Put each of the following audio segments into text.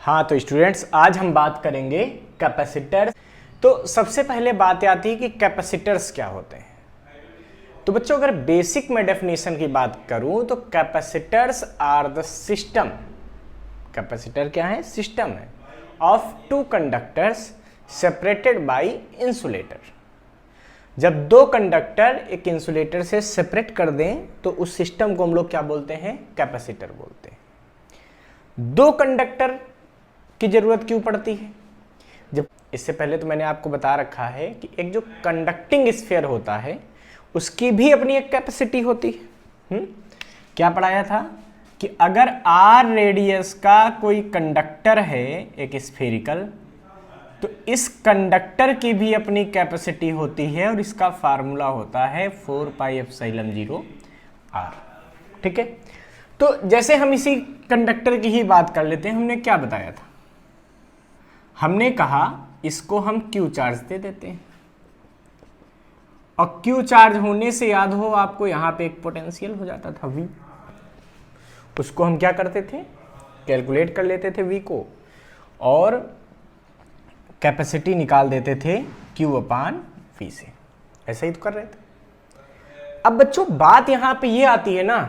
हाँ तो स्टूडेंट्स, आज हम बात करेंगे कैपेसिटर। तो सबसे पहले बात आती है कि कैपेसिटर्स क्या होते हैं। तो बच्चों, अगर बेसिक में डेफिनेशन की बात करूं तो capacitors are the system. Capacitor क्या है? सिस्टम है of two conductors separated by insulator. जब दो कंडक्टर एक इंसुलेटर से सेपरेट कर दें तो उस सिस्टम को हम लोग क्या बोलते हैं? कैपेसिटर बोलते हैं। दो कंडक्टर की जरूरत क्यों पड़ती है? जब इससे पहले तो मैंने आपको बता रखा है कि एक जो कंडक्टिंग स्फीयर होता है उसकी भी अपनी एक कैपेसिटी होती है। क्या पढ़ाया था कि अगर आर रेडियस का कोई कंडक्टर है एक स्फेरिकल, तो इस कंडक्टर की भी अपनी कैपेसिटी होती है और इसका फार्मूला होता है 4πε0 r। ठीक है, तो जैसे हम इसी कंडक्टर की ही बात कर लेते हैं। हमने क्या बताया था? हमने कहा इसको हम क्यू चार्ज दे देते हैं और क्यू चार्ज होने से याद हो आपको यहां पे एक पोटेंशियल हो जाता था V। उसको हम क्या करते थे? कैलकुलेट कर लेते थे V को और कैपेसिटी निकाल देते थे Q/V से। ऐसा ही तो कर रहे थे। अब बच्चों बात यहां पे ये आती है ना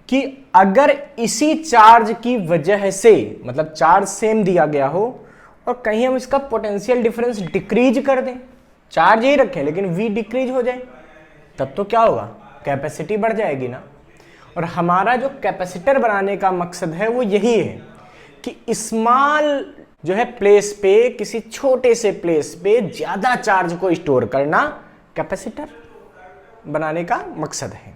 कि अगर इसी चार्ज की वजह से, मतलब चार्ज सेम दिया गया हो और कहीं हम इसका पोटेंशियल डिफरेंस डिक्रीज कर दें, चार्ज ही रखें लेकिन V डिक्रीज हो जाए, तब तो क्या होगा? कैपेसिटी बढ़ जाएगी ना। और हमारा जो कैपेसिटर बनाने का मकसद है वो यही है कि स्मॉल जो है प्लेस पे, किसी छोटे से प्लेस पे ज्यादा चार्ज को स्टोर करना कैपेसिटर बनाने का मकसद है।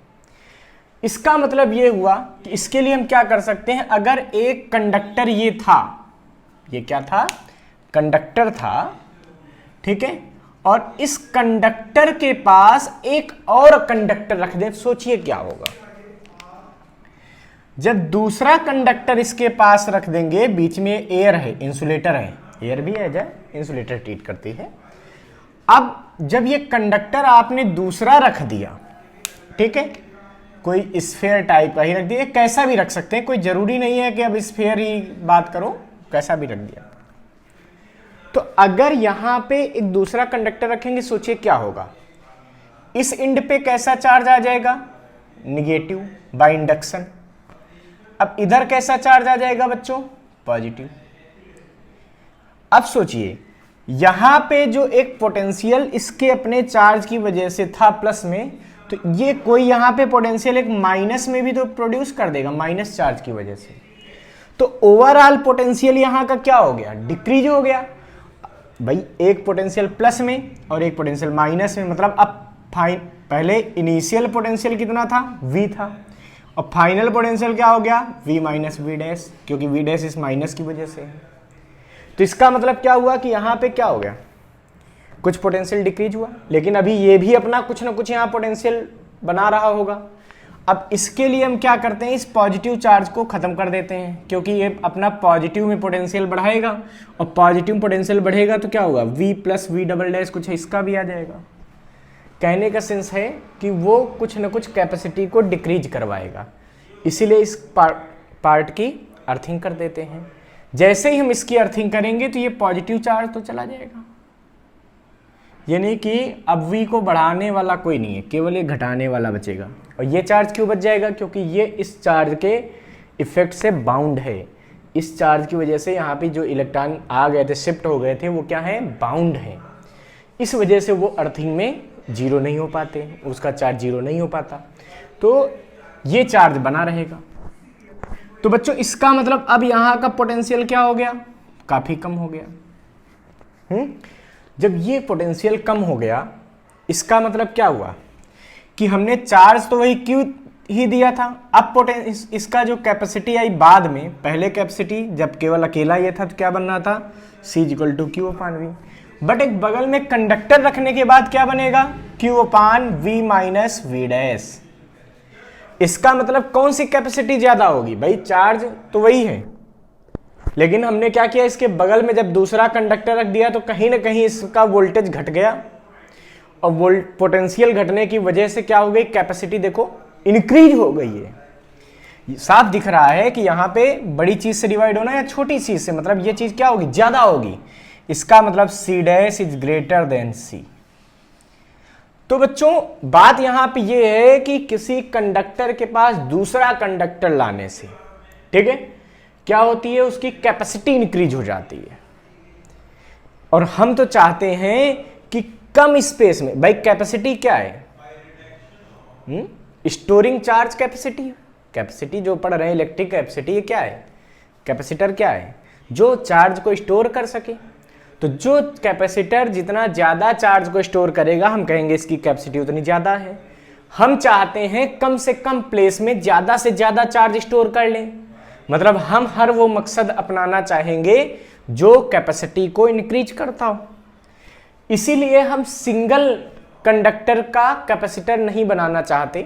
इसका मतलब ये हुआ कि इसके लिए हम क्या कर सकते हैं? अगर एक कंडक्टर ये था, ये क्या था? कंडक्टर था, ठीक है, और इस कंडक्टर के पास एक और कंडक्टर रख दें, सोचिए क्या होगा। जब दूसरा कंडक्टर इसके पास रख देंगे, बीच में एयर है, इंसुलेटर है, एयर भी है जब इंसुलेटर ट्रीट करती है। अब जब ये कंडक्टर आपने दूसरा रख दिया, ठीक है, कोई स्फीयर टाइप का ही रख दिया, कैसा भी रख सकते हैं, कोई जरूरी नहीं है कि अब स्फीयर ही बात करो, कैसा भी रख दिया। तो अगर यहां पे एक दूसरा कंडक्टर रखेंगे, सोचिए क्या होगा। इस एंड पे कैसा चार्ज आ जाएगा? Negative by induction. अब इधर कैसा चार्ज आ जाएगा बच्चों? पॉजिटिव। अब सोचिए यहां पे जो एक पोटेंशियल इसके अपने चार्ज की वजह से था प्लस में, तो ये कोई यहां पे पोटेंशियल एक माइनस में भी तो प्रोड्यूस कर देगा, माइनस चार्ज की वजह से। तो ओवरऑल पोटेंशियल यहां का क्या हो गया? डिक्रीज हो गया भाई। एक पोटेंशियल प्लस में और एक पोटेंशियल माइनस में, मतलब अब पहले इनिशियल पोटेंशियल कितना था? V था, और फाइनल पोटेंशियल क्या हो गया? V माइनस V डैश, क्योंकि V डैश इस माइनस की वजह से है। तो इसका मतलब क्या हुआ कि यहां पे क्या हो गया? कुछ पोटेंशियल डिक्रीज हुआ, लेकिन अभी ये भी अपना कुछ ना कुछ यहां पोटेंशियल बना रहा होगा। अब इसके लिए हम क्या करते हैं? इस पॉजिटिव चार्ज को खत्म कर देते हैं, क्योंकि ये अपना पॉजिटिव में पोटेंशियल बढ़ाएगा और पॉजिटिव पोटेंशियल बढ़ेगा तो क्या होगा? V plus V double dash कुछ है, इसका भी आ जाएगा। कहने का सेंस है कि वो कुछ ना कुछ कैपेसिटी को डिक्रीज करवाएगा, इसीलिए इस पार्ट की अर्थिंग कर देते हैं। जैसे ही हम इसकी अर्थिंग करेंगे तो ये पॉजिटिव चार्ज तो चला जाएगा, यानी कि अब V को बढ़ाने वाला कोई नहीं है, केवल ये घटाने वाला बचेगा। और ये चार्ज क्यों बच जाएगा? क्योंकि ये इस चार्ज के इफेक्ट से बाउंड है। इस चार्ज की वजह से यहाँ पे जो इलेक्ट्रॉन आ गए थे, शिफ्ट हो गए थे, वो क्या है? बाउंड है। इस वजह से वो अर्थिंग में जीरो नहीं हो पाते, उसका चार्ज जीरो नहीं हो पाता, तो ये चार्ज बना रहेगा। तो बच्चों इसका मतलब अब यहाँ का पोटेंशियल क्या हो गया? काफी कम हो गया। जब ये पोटेंशियल कम हो गया, इसका मतलब क्या हुआ कि हमने चार्ज तो वही क्यू ही दिया था। अब इसका जो कैपेसिटी आई बाद में, पहले कैपेसिटी जब केवल अकेला ये था तो क्या बनना था? C=Q/V। बट एक बगल में कंडक्टर रखने के बाद क्या बनेगा? Q/V minus V dash. इसका मतलब कौन सी कैपेसिटी ज्यादा होगी? भाई चार्ज तो वही है, लेकिन हमने क्या किया? इसके बगल में जब दूसरा कंडक्टर रख दिया तो कहीं ना कहीं इसका वोल्टेज घट गया, और पोटेंशियल घटने की वजह से क्या हो गई? कैपेसिटी देखो इंक्रीज हो गई है। साफ दिख रहा है कि यहां पे बड़ी चीज से डिवाइड होना या छोटी चीज से, मतलब ये चीज क्या होगी, ज्यादा होगी। इसका मतलब C dash is greater than C। तो बच्चों बात यहां पे ये है कि किसी कंडक्टर के पास दूसरा कंडक्टर लाने से, ठीक है, क्या होती है, उसकी कैपेसिटी इंक्रीज हो जाती है। और हम तो चाहते हैं कि कम स्पेस में, भाई कैपेसिटी क्या है, स्टोरिंग चार्ज कैपेसिटी। कैपेसिटी जो पढ़ रहे हैं इलेक्ट्रिक कैपेसिटी, ये क्या है, कैपेसिटर क्या है, जो चार्ज को स्टोर कर सके। तो जो कैपेसिटर जितना ज्यादा चार्ज को स्टोर करेगा, हम कहेंगे इसकी कैपेसिटी उतनी ज्यादा है। हम चाहते हैं कम से कम प्लेस में ज्यादा से ज्यादा चार्ज स्टोर कर लें, मतलब हम हर वो मकसद अपनाना चाहेंगे जो कैपेसिटी को इंक्रीज करता हो। इसीलिए हम सिंगल कंडक्टर का कैपेसिटर नहीं बनाना चाहते,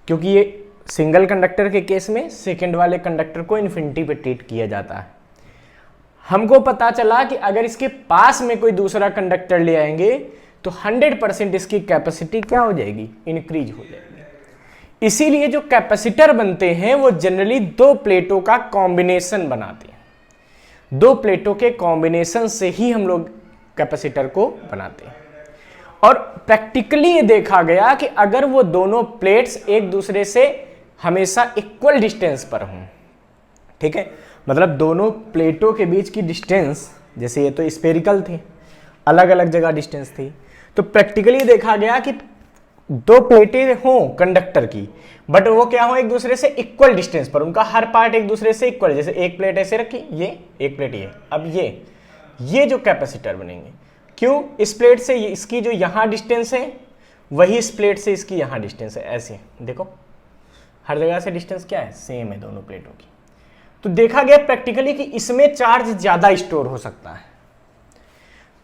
क्योंकि ये सिंगल कंडक्टर के केस में सेकंड वाले कंडक्टर को इन्फिनिटी पे ट्रीट किया जाता है। हमको पता चला कि अगर इसके पास में कोई दूसरा कंडक्टर ले आएंगे तो 100% इसकी कैपेसिटी क्या हो जाएगी, इंक्रीज हो जाएगी। इसीलिए जो कैपेसिटर बनते हैं वो जनरली दो प्लेटों का कॉम्बिनेशन बनाते हैं। दो प्लेटों के कॉम्बिनेशन से ही हम लोग कैपेसिटर को बनाते हैं। और प्रैक्टिकली ये देखा गया कि अगर वो दोनों प्लेट्स एक दूसरे से हमेशा इक्वल डिस्टेंस पर हों, ठीक है, मतलब दोनों प्लेटों के बीच की डिस्टेंस, जैसे ये तो स्फेरिकल थी, अलग अलग जगह डिस्टेंस थी, तो प्रैक्टिकली देखा गया कि दो प्लेटें हों कंडक्टर की, बट वो क्या हो, एक दूसरे से इक्वल डिस्टेंस पर, उनका हर पार्ट एक दूसरे से इक्वल, जैसे एक प्लेट ऐसे रखी, ये एक प्लेट ये, अब ये जो कैपेसिटर बनेंगे, क्यों, इस प्लेट से इसकी जो यहां डिस्टेंस है वही इस प्लेट से इसकी यहां डिस्टेंस है, ऐसे देखो हर जगह से डिस्टेंस क्या है, सेम है दोनों प्लेटों की। तो देखा गया प्रैक्टिकली कि इसमें चार्ज ज्यादा स्टोर हो सकता है।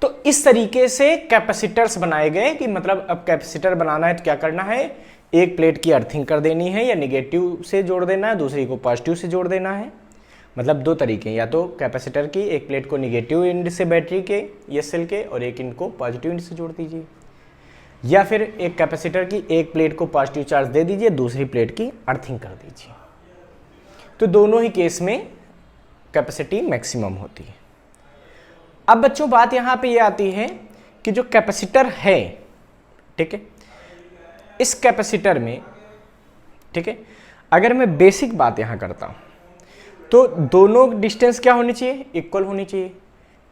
तो इस तरीके से कैपेसिटर्स बनाए गए कि मतलब अब कैपेसिटर बनाना है तो क्या करना है, एक प्लेट की अर्थिंग कर देनी है या निगेटिव से जोड़ देना है, दूसरी को पॉजिटिव से जोड़ देना है। मतलब दो तरीके, या तो कैपेसिटर की एक प्लेट को निगेटिव एंड से बैटरी के ये सेल के और एक इनको पॉजिटिव एंड से जोड़ दीजिए, या फिर एक कैपेसिटर की एक प्लेट को पॉजिटिव चार्ज दे दीजिए, दूसरी प्लेट की अर्थिंग कर दीजिए। तो दोनों ही केस में कैपेसिटी मैक्सिमम होती है। अब बच्चों बात यहां पे ये आती है कि जो कैपेसिटर है, ठीक है, इस कैपेसिटर में, ठीक है, अगर मैं बेसिक बात यहां करता हूं तो दोनों डिस्टेंस क्या होनी चाहिए, इक्वल होनी चाहिए।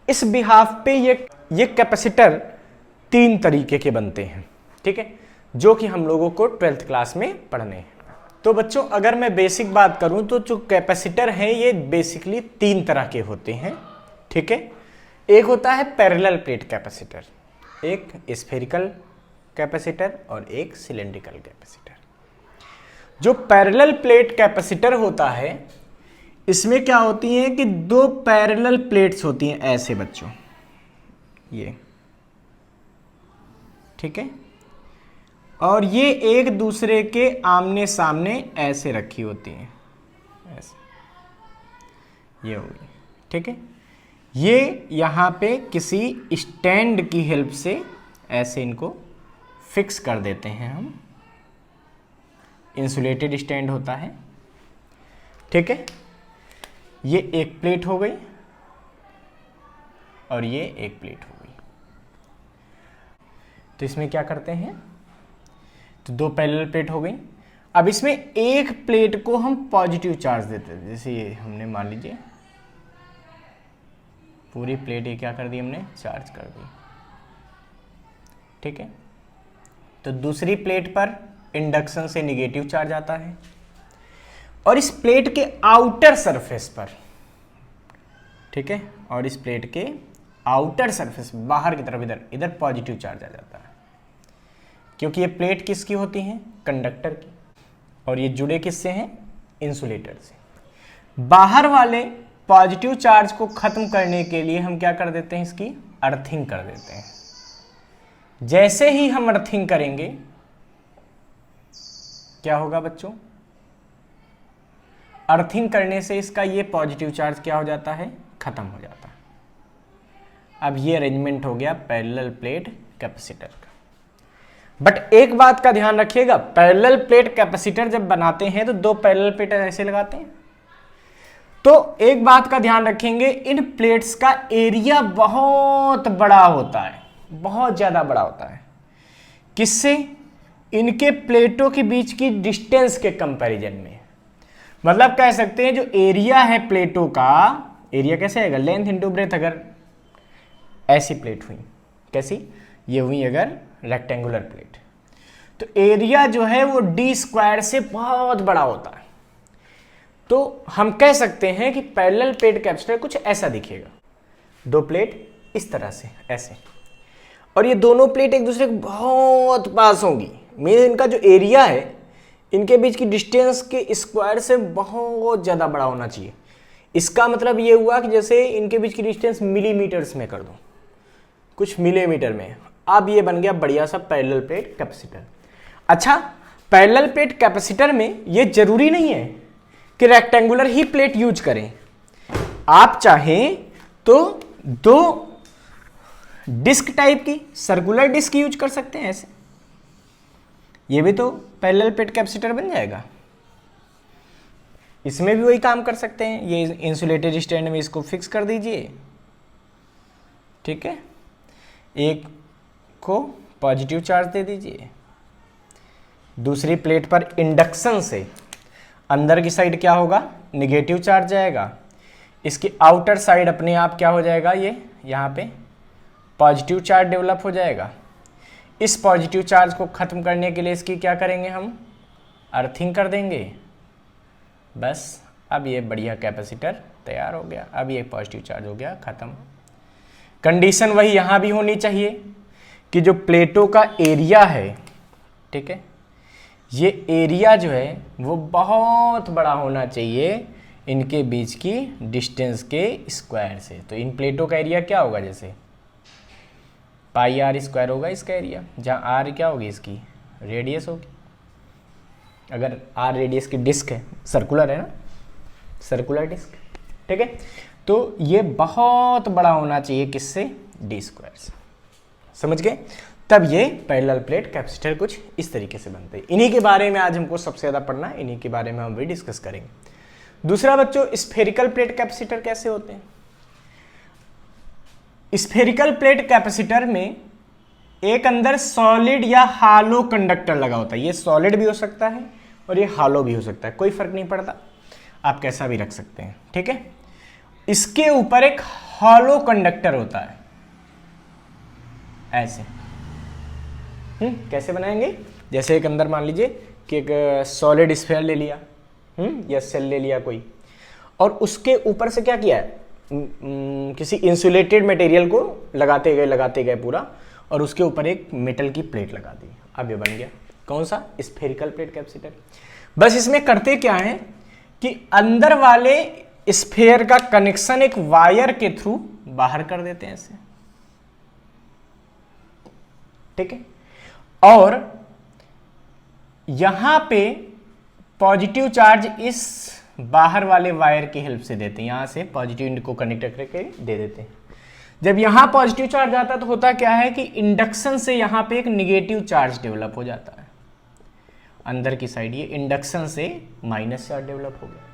इस बिहाफ पे ये कैपेसिटर तीन तरीके के बनते हैं, ठीक है, जो कि हम लोगों को 12th क्लास में पढ़ने हैं। तो बच्चों अगर मैं बेसिक बात करूं तो जो कैपेसिटर हैं ये बेसिकली तीन तरह के होते हैं, ठीक है। एक होता है पैरेलल प्लेट कैपेसिटर, एक स्फेरिकल कैपेसिटर और एक सिलेंड्रिकल कैपेसिटर। जो पैरेलल प्लेट कैपेसिटर होता है इसमें क्या होती है कि दो पैरेलल प्लेट्स होती हैं ऐसे बच्चों, ये, ठीक है, और ये एक दूसरे के आमने सामने ऐसे रखी होती हैं, ऐसे, ये होगी, ठीक है। ये यहाँ पे किसी स्टैंड की हेल्प से ऐसे इनको फिक्स कर देते हैं हम, इंसुलेटेड स्टैंड होता है, ठीक है। ये एक प्लेट हो गई और ये एक प्लेट हो गई। तो इसमें क्या करते हैं, तो दो पैरेलल प्लेट हो गई। अब इसमें एक प्लेट को हम पॉजिटिव चार्ज देते हैं, जैसे ये हमने मान लीजिए पूरी प्लेट ये क्या कर दी, हमने चार्ज कर दी, ठीक है। तो दूसरी प्लेट पर इंडक्शन से निगेटिव चार्ज आता है और इस प्लेट के आउटर सरफेस पर, ठीक है, और इस प्लेट के आउटर सरफेस बाहर की तरफ इधर पॉजिटिव चार्ज आ जाता है, क्योंकि ये प्लेट किसकी होती हैं, कंडक्टर की, और ये जुड़े किससे हैं, इंसुलेटर से। बाहर वाले पॉजिटिव चार्ज को खत्म करने के लिए हम क्या कर देते हैं, इसकी अर्थिंग कर देते हैं। जैसे ही हम अर्थिंग करेंगे क्या होगा बच्चों, अर्थिंग करने से इसका ये पॉजिटिव चार्ज क्या हो जाता है, खत्म हो जाता है। अब ये अरेंजमेंट हो गया पैरेलल प्लेट कैपेसिटर का। बट एक बात का ध्यान रखिएगा, पैरेलल प्लेट कैपेसिटर जब बनाते हैं तो दो पैरेलल प्लेट ऐसे लगाते हैं। तो एक बात का ध्यान रखेंगे, इन प्लेट्स का एरिया बहुत बड़ा होता है, बहुत ज्यादा बड़ा होता है। किससे? इनके प्लेटों के बीच की डिस्टेंस के कंपैरिजन में। मतलब कह सकते हैं जो एरिया है प्लेटों का, एरिया कैसे आएगा? Length into breadth. अगर ऐसी प्लेट हुई, कैसी? ये हुई अगर रेक्टेंगुलर प्लेट, तो एरिया जो है वो डी स्क्वायर से बहुत बड़ा होता है। तो हम कह सकते हैं कि पैरेलल प्लेट कैपेसिटर कुछ ऐसा दिखेगा, दो प्लेट इस तरह से ऐसे, और ये दोनों प्लेट एक दूसरे के बहुत पास होंगी। मीन इनका जो एरिया है, इनके बीच की डिस्टेंस के स्क्वायर से बहुत ज़्यादा बड़ा होना चाहिए। इसका मतलब ये हुआ कि जैसे इनके बीच की डिस्टेंस मिलीमीटर्स में कर दो, कुछ मिलीमीटर में। अब ये बन गया बढ़िया सा पैरेलल प्लेट कैपेसिटर। अच्छा, पैरेलल प्लेट कैपेसिटर में ये जरूरी नहीं है कि रेक्टेंगुलर ही प्लेट यूज करें। आप चाहें तो दो डिस्क टाइप की सर्कुलर डिस्क यूज कर सकते हैं ऐसे, ये भी तो पैरेलल प्लेट कैपेसिटर बन जाएगा। इसमें भी वही काम कर सकते हैं। ये इंसुलेटेड स्टैंड में इसको फिक्स कर दीजिए, ठीक है। एक को पॉजिटिव चार्ज दे दीजिए, दूसरी प्लेट पर इंडक्शन से अंदर की साइड क्या होगा? निगेटिव चार्ज जाएगा। इसकी आउटर साइड अपने आप क्या हो जाएगा? ये यहाँ पे पॉजिटिव चार्ज डेवलप हो जाएगा। इस पॉजिटिव चार्ज को ख़त्म करने के लिए इसकी क्या करेंगे? हम अर्थिंग कर देंगे। बस अब ये बढ़िया कैपेसिटर तैयार हो गया। अब ये पॉजिटिव चार्ज हो गया, ख़त्म। कंडीशन वही यहाँ भी होनी चाहिए कि जो प्लेटों का एरिया है, ठीक है, ये एरिया जो है वो बहुत बड़ा होना चाहिए इनके बीच की डिस्टेंस के स्क्वायर से। तो इन प्लेटों का एरिया क्या होगा? जैसे पाई आर स्क्वायर होगा इसका एरिया, जहाँ आर क्या होगी? इसकी रेडियस होगी। अगर आर रेडियस की डिस्क है, सर्कुलर है ना, सर्कुलर डिस्क, ठीक है। तो ये बहुत बड़ा होना चाहिए किससे? डी स्क्वायर से। समझ गए? तब ये पैरेलल प्लेट कैपेसिटर कुछ इस तरीके से बनते हैं। इन्हीं के बारे में आज हमको सबसे ज़्यादा पढ़ना है, इन्हीं के बारे में हम भी डिस्कस करेंगे। दूसरा बच्चों, स्फेरिकल प्लेट कैपेसिटर कैसे होते हैं? स्फेरिकल प्लेट कैपेसिटर में एक अंदर सॉलिड या हालो कंडक्टर लगा होता है। ये सॉलिड भी हो सकता है और ये हालो भी हो सकता है, कोई फर्क नहीं पड़ता, आप कैसा भी रख सकते हैं, ठीक है। इसके ऊपर एक हॉलो कंडक्टर होता है ऐसे। कैसे बनाएंगे? जैसे एक अंदर मान लीजिए कि एक सॉलिड स्फीयर ले लिया, या सेल ले लिया कोई, और उसके ऊपर से क्या किया है? किसी इंसुलेटेड मटेरियल को लगाते गए पूरा, और उसके ऊपर एक मेटल की प्लेट लगा दी। अब ये बन गया कौन सा? Spherical plate capacitor. बस इसमें करते क्या है कि अंदर वाले स्फीयर का कनेक्शन एक वायर के थ्रू बाहर कर देते हैं ऐसे, ठीक है। और यहां पे पॉजिटिव चार्ज इस बाहर वाले वायर की हेल्प से देते हैं, यहां से पॉजिटिव को कनेक्ट करके दे देते हैं। जब यहां पॉजिटिव चार्ज आता है तो होता क्या है कि इंडक्शन से यहां पे एक निगेटिव चार्ज डेवलप हो जाता है अंदर की साइड। ये इंडक्शन से माइनस चार्ज डेवलप हो गया।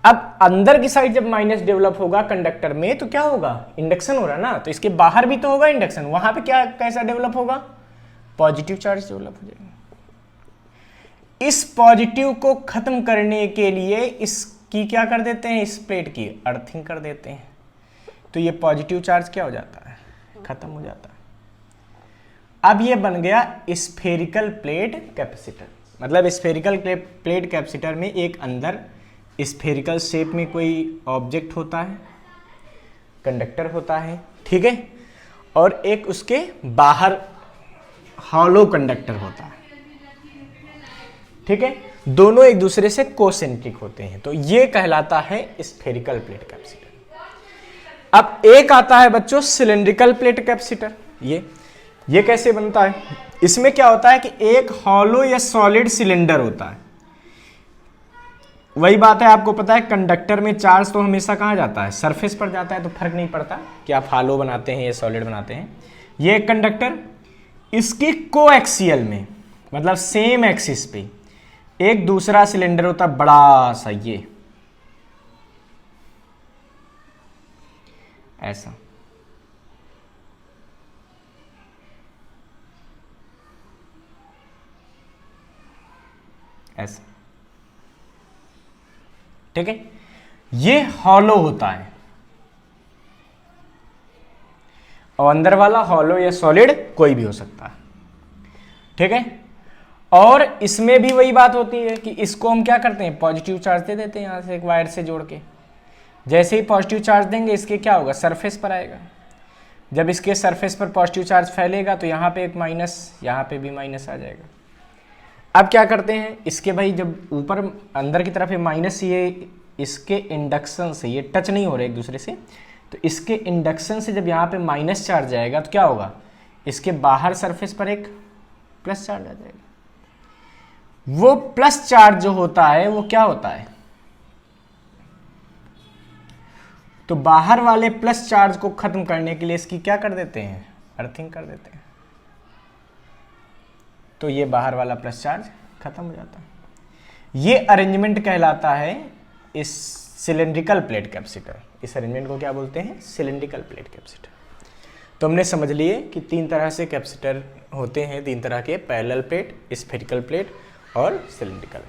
अब अंदर की साइड जब माइनस डेवलप होगा कंडक्टर में तो क्या होगा? इंडक्शन हो रहा है ना, तो इसके बाहर भी तो होगा इंडक्शन, वहां पे क्या कैसा डेवलप होगा? पॉजिटिव चार्ज डेवलप हो जाएगा। इस पॉजिटिव को खत्म करने के लिए इसकी क्या कर देते हैं? इस प्लेट की अर्थिंग कर देते हैं, तो ये पॉजिटिव चार्ज क्या हो जाता है? खत्म हो जाता है। अब ये बन गया स्फेरिकल प्लेट कैपेसिटर। मतलब स्फेरिकल प्लेट कैपेसिटर में एक अंदर स्फेरिकल शेप में कोई ऑब्जेक्ट होता है, कंडक्टर होता है, ठीक है, और एक उसके बाहर हॉलो कंडक्टर होता है, ठीक है। दोनों एक दूसरे से कोसेंट्रिक होते हैं, तो ये कहलाता है स्फेरिकल प्लेट कैपेसिटर। अब एक आता है बच्चों सिलिंड्रिकल प्लेट कैपेसिटर। ये कैसे बनता है? इसमें क्या होता है कि एक हॉलो या सॉलिड सिलेंडर होता है। वही बात है, आपको पता है कंडक्टर में चार्ज तो हमेशा कहाँ जाता है? सरफेस पर जाता है, तो फर्क नहीं पड़ता कि आप हॉलो बनाते हैं या सॉलिड बनाते हैं। ये एक कंडक्टर, इसकी कोएक्सियल में, मतलब सेम एक्सिस पे एक दूसरा सिलेंडर होता है बड़ा सा, ये ऐसा, ऐसा, ठीक है। ये हॉलो होता है, और अंदर वाला हॉलो या सॉलिड कोई भी हो सकता है, ठीक है। और इसमें भी वही बात होती है कि इसको हम क्या करते हैं, पॉजिटिव चार्ज दे देते हैं यहां से एक वायर से जोड़ के। जैसे ही पॉजिटिव चार्ज देंगे इसके क्या होगा, सरफेस पर आएगा। जब इसके सरफेस पर पॉजिटिव चार्ज फैलेगा तो यहाँ पे एक माइनस, यहाँ पे भी माइनस आ जाएगा। अब क्या करते हैं, इसके भाई जब ऊपर अंदर की तरफ ये माइनस, ये इसके इंडक्शन से ये टच नहीं हो रहे एक दूसरे से, तो इसके इंडक्शन से जब यहाँ पे माइनस चार्ज आएगा तो क्या होगा, इसके बाहर सरफेस पर एक प्लस चार्ज आ जाएगा। वो प्लस चार्ज जो होता है वो क्या होता है, तो बाहर वाले प्लस चार्ज को खत्म करने के लिए इसकी क्या कर देते हैं, अर्थिंग कर देते हैं, तो ये बाहर वाला प्लस चार्ज खत्म हो जाता है। ये अरेंजमेंट कहलाता है इस सिलेंड्रिकल प्लेट कैपेसिटर। इस अरेंजमेंट को क्या बोलते हैं, सिलेंड्रिकल प्लेट कैपेसिटर। तो हमने समझ लिए कि तीन तरह से कैपेसिटर होते हैं, तीन तरह के, पैरेलल प्लेट, स्फेरिकल प्लेट और सिलेंड्रिकल।